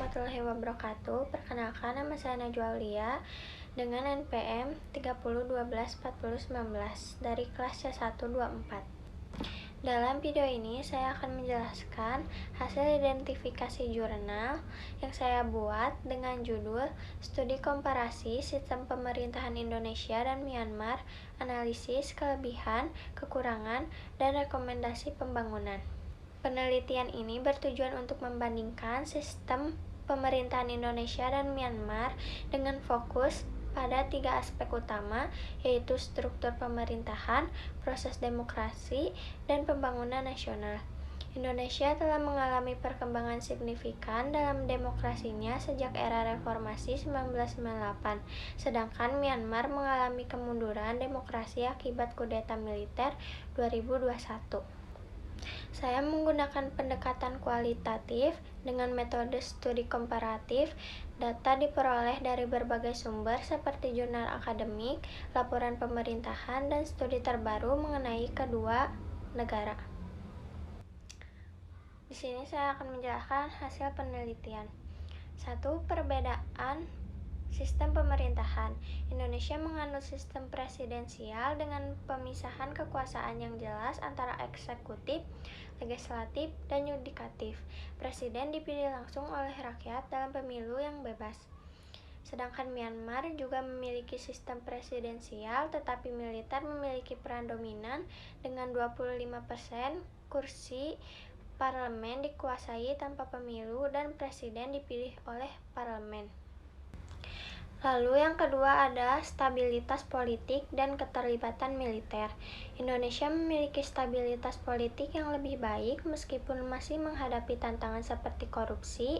warahmatullahi wabarakatuh. Perkenalkan, nama saya Najwa Aulia dengan NPM 30124019 dari kelas C124. Dalam video ini saya akan menjelaskan hasil identifikasi jurnal yang saya buat dengan judul Studi Komparasi Sistem Pemerintahan Indonesia dan Myanmar, Analisis Kelebihan, Kekurangan, dan Rekomendasi Pembangunan. Penelitian ini bertujuan untuk membandingkan sistem pemerintahan Indonesia dan Myanmar dengan fokus pada 3 aspek utama, yaitu struktur pemerintahan, proses demokrasi, dan pembangunan nasional. Indonesia telah mengalami perkembangan signifikan dalam demokrasinya sejak era reformasi 1998, sedangkan Myanmar mengalami kemunduran demokrasi akibat kudeta militer 2021. Saya menggunakan pendekatan kualitatif dengan metode studi komparatif. Data diperoleh dari berbagai sumber seperti jurnal akademik, laporan pemerintahan, dan studi terbaru mengenai kedua negara. Di sini saya akan menjelaskan hasil penelitian. 1. Perbedaan sistem pemerintahan. Indonesia menganut sistem presidensial dengan pemisahan kekuasaan yang jelas antara eksekutif, legislatif, dan yudikatif. Presiden dipilih langsung oleh rakyat dalam pemilu yang bebas. Sedangkan Myanmar juga memiliki sistem presidensial, tetapi militer memiliki peran dominan dengan 25% kursi parlemen dikuasai tanpa pemilu dan presiden dipilih oleh parlemen. Lalu yang kedua ada stabilitas politik dan keterlibatan militer. Indonesia memiliki stabilitas politik yang lebih baik meskipun masih menghadapi tantangan seperti korupsi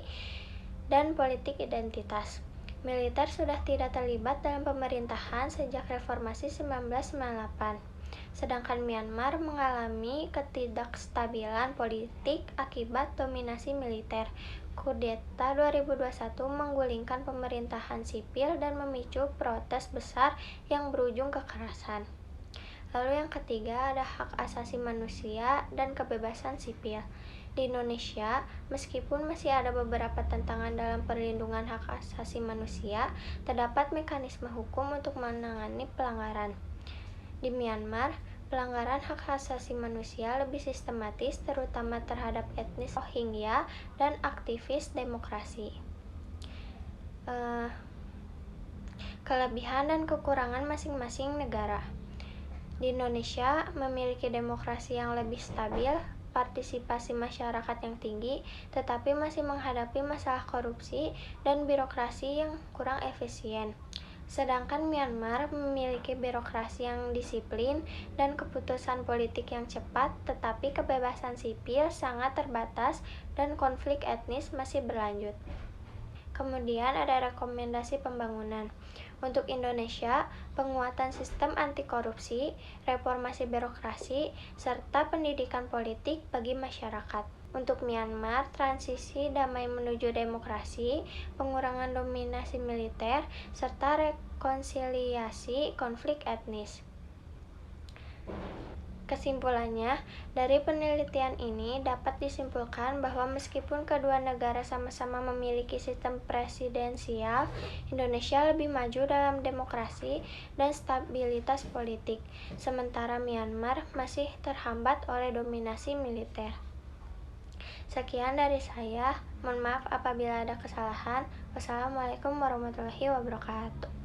dan politik identitas. Militer sudah tidak terlibat dalam pemerintahan sejak reformasi 1998. Sedangkan Myanmar mengalami ketidakstabilan politik akibat dominasi militer. Kudeta 2021 menggulingkan pemerintahan sipil dan memicu protes besar yang berujung kekerasan. Lalu yang ketiga ada hak asasi manusia dan kebebasan sipil. Di Indonesia, meskipun masih ada beberapa tantangan dalam perlindungan hak asasi manusia, terdapat mekanisme hukum untuk menangani pelanggaran. Di Myanmar, pelanggaran hak asasi manusia lebih sistematis, terutama terhadap etnis Rohingya dan aktivis demokrasi. Kelebihan dan kekurangan masing-masing negara. Di Indonesia memiliki demokrasi yang lebih stabil, partisipasi masyarakat yang tinggi, tetapi masih menghadapi masalah korupsi dan birokrasi yang kurang efisien. Sedangkan Myanmar memiliki birokrasi yang disiplin dan keputusan politik yang cepat, tetapi kebebasan sipil sangat terbatas dan konflik etnis masih berlanjut. Kemudian ada rekomendasi pembangunan. Untuk Indonesia, penguatan sistem anti korupsi, reformasi birokrasi, serta pendidikan politik bagi masyarakat. Untuk Myanmar, transisi damai menuju demokrasi, pengurangan dominasi militer, serta rekonsiliasi konflik etnis. Kesimpulannya, dari penelitian ini dapat disimpulkan bahwa meskipun kedua negara sama-sama memiliki sistem presidensial, Indonesia lebih maju dalam demokrasi dan stabilitas politik, sementara Myanmar masih terhambat oleh dominasi militer. Sekian dari saya, mohon maaf apabila ada kesalahan. Wassalamualaikum warahmatullahi wabarakatuh.